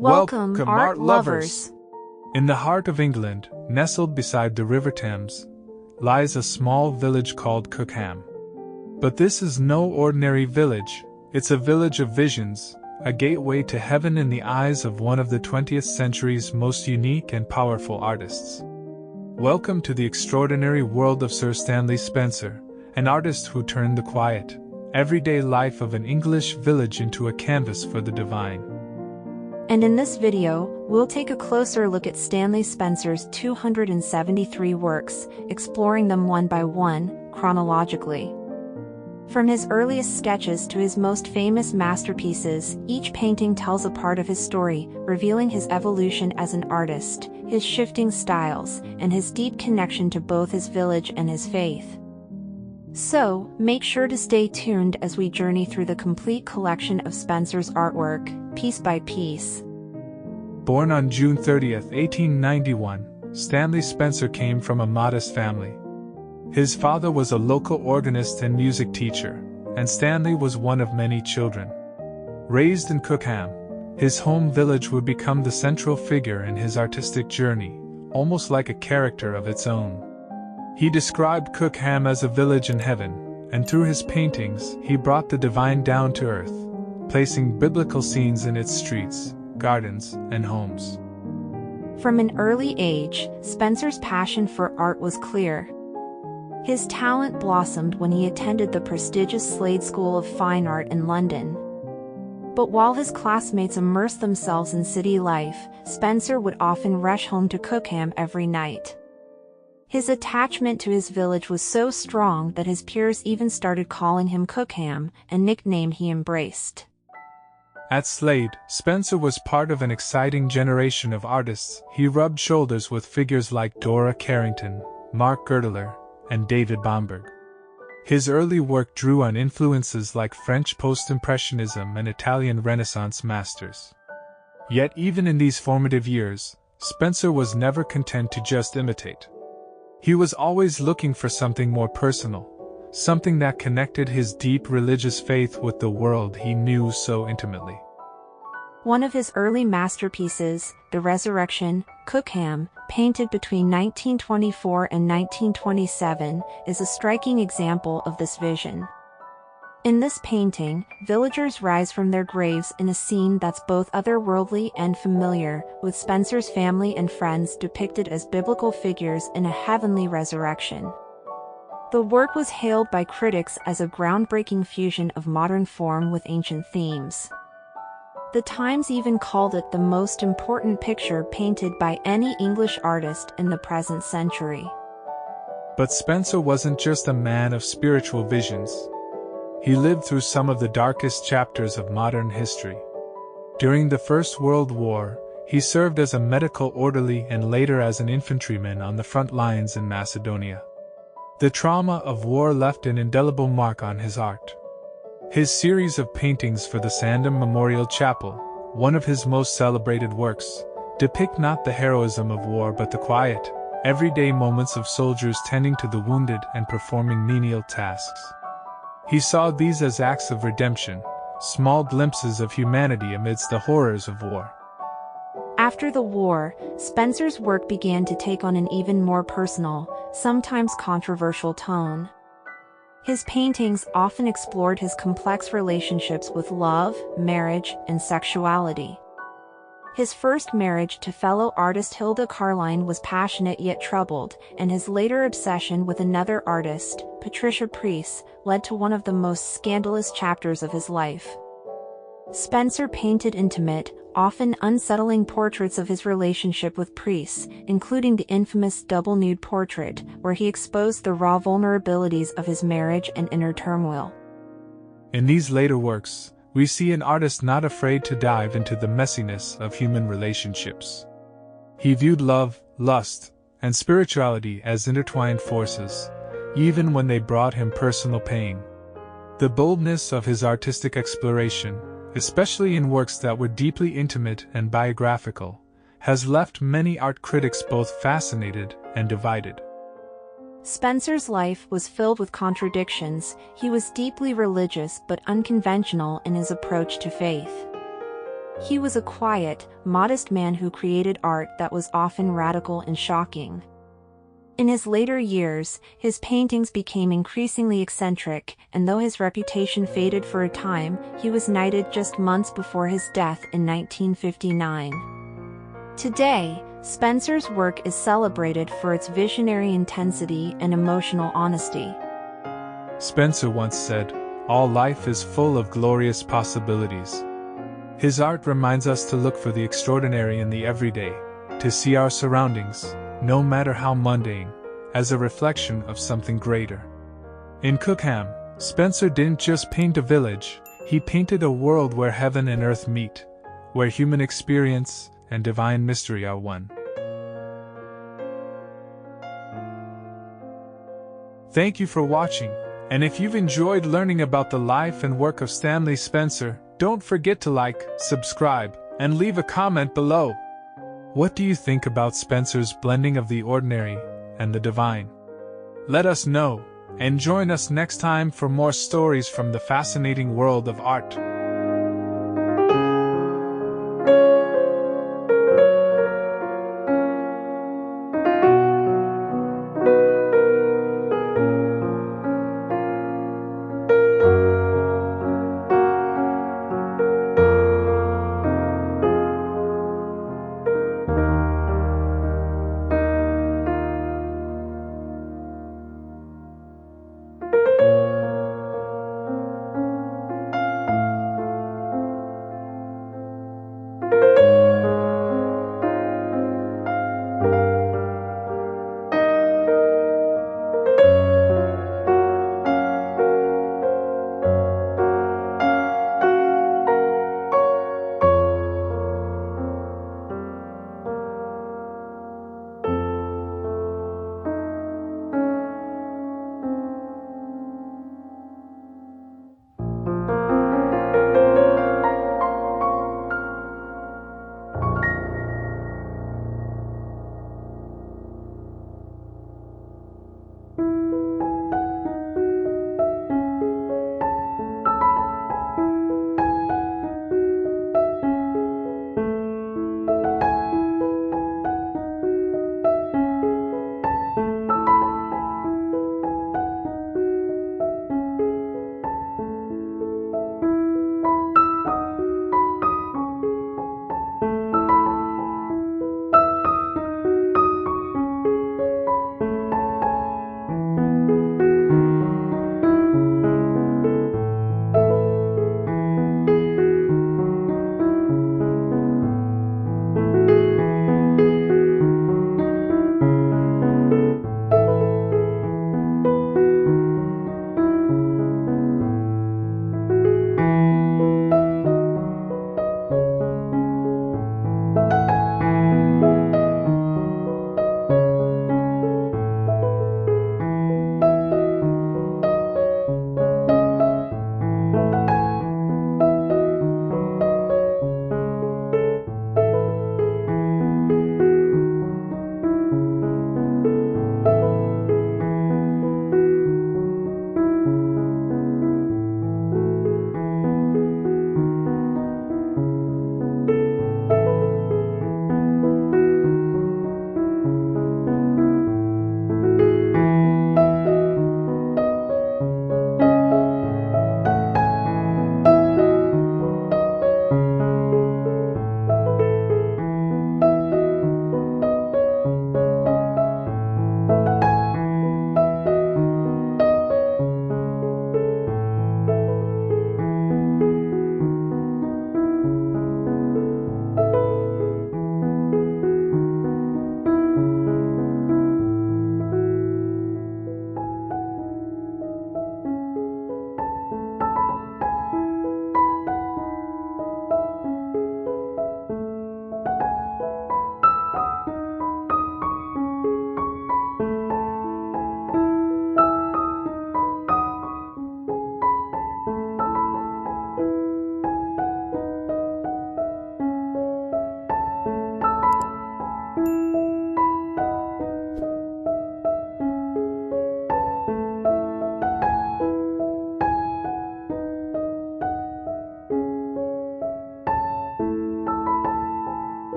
Welcome, art lovers! In the heart of England, nestled beside the River Thames, lies a small village called Cookham. But this is no ordinary village, it's a village of visions, a gateway to heaven in the eyes of one of the 20th century's most unique and powerful artists. Welcome to the extraordinary world of Sir Stanley Spencer, an artist who turned the quiet, everyday life of an English village into a canvas for the divine. And in this video, we'll take a closer look at Stanley Spencer's 273 works, exploring them one by one, chronologically. From his earliest sketches to his most famous masterpieces, each painting tells a part of his story, revealing his evolution as an artist, his shifting styles, and his deep connection to both his village and his faith. So, make sure to stay tuned as we journey through the complete collection of Spencer's artwork, piece by piece. Born on June 30, 1891, Stanley Spencer came from a modest family. His father was a local organist and music teacher, and Stanley was one of many children. Raised in Cookham, his home village would become the central figure in his artistic journey, almost like a character of its own. He described Cookham as a village in heaven, and through his paintings, he brought the divine down to earth, placing biblical scenes in its streets, gardens, and homes. From an early age, Spencer's passion for art was clear. His talent blossomed when he attended the prestigious Slade School of Fine Art in London. But while his classmates immersed themselves in city life, Spencer would often rush home to Cookham every night. His attachment to his village was so strong that his peers even started calling him Cookham, a nickname he embraced. At Slade, Spencer was part of an exciting generation of artists. He rubbed shoulders with figures like Dora Carrington, Mark Girdler, and David Bomberg. His early work drew on influences like French post-impressionism and Italian Renaissance masters. Yet even in these formative years, Spencer was never content to just imitate. He was always looking for something more personal, something that connected his deep religious faith with the world he knew so intimately. One of his early masterpieces, The Resurrection, Cookham, painted between 1924 and 1927, is a striking example of this vision. In this painting, villagers rise from their graves in a scene that's both otherworldly and familiar, with Spencer's family and friends depicted as biblical figures in a heavenly resurrection. The work was hailed by critics as a groundbreaking fusion of modern form with ancient themes. The Times even called it the most important picture painted by any English artist in the present century. But Spencer wasn't just a man of spiritual visions. He lived through some of the darkest chapters of modern history. During the First World War, he served as a medical orderly and later as an infantryman on the front lines in Macedonia. The trauma of war left an indelible mark on his art. His series of paintings for the Sandham Memorial Chapel, one of his most celebrated works, depict not the heroism of war but the quiet, everyday moments of soldiers tending to the wounded and performing menial tasks. He saw these as acts of redemption, small glimpses of humanity amidst the horrors of war. After the war, Spencer's work began to take on an even more personal, sometimes controversial tone. His paintings often explored his complex relationships with love, marriage, and sexuality. His first marriage to fellow artist Hilda Carline was passionate yet troubled, and his later obsession with another artist, Patricia Preece, led to one of the most scandalous chapters of his life. Spencer painted intimate, often unsettling portraits of his relationship with Preece, including the infamous double nude portrait, where he exposed the raw vulnerabilities of his marriage and inner turmoil. In these later works, we see an artist not afraid to dive into the messiness of human relationships. He viewed love, lust, and spirituality as intertwined forces, even when they brought him personal pain. The boldness of his artistic exploration, especially in works that were deeply intimate and biographical, has left many art critics both fascinated and divided. Spencer's life was filled with contradictions. He was deeply religious but unconventional in his approach to faith. He was a quiet, modest man who created art that was often radical and shocking. In his later years, his paintings became increasingly eccentric, and though his reputation faded for a time, he was knighted just months before his death in 1959. Today, Spencer's work is celebrated for its visionary intensity and emotional honesty. Spencer once said, "All life is full of glorious possibilities." His art reminds us to look for the extraordinary in the everyday, to see our surroundings, no matter how mundane, as a reflection of something greater. In Cookham, Spencer didn't just paint a village, he painted a world where heaven and earth meet, where human experience and divine mystery are one. Thank you for watching, and if you've enjoyed learning about the life and work of Stanley Spencer, don't forget to like, subscribe, and leave a comment below. What do you think about Spencer's blending of the ordinary and the divine? Let us know, and join us next time for more stories from the fascinating world of art.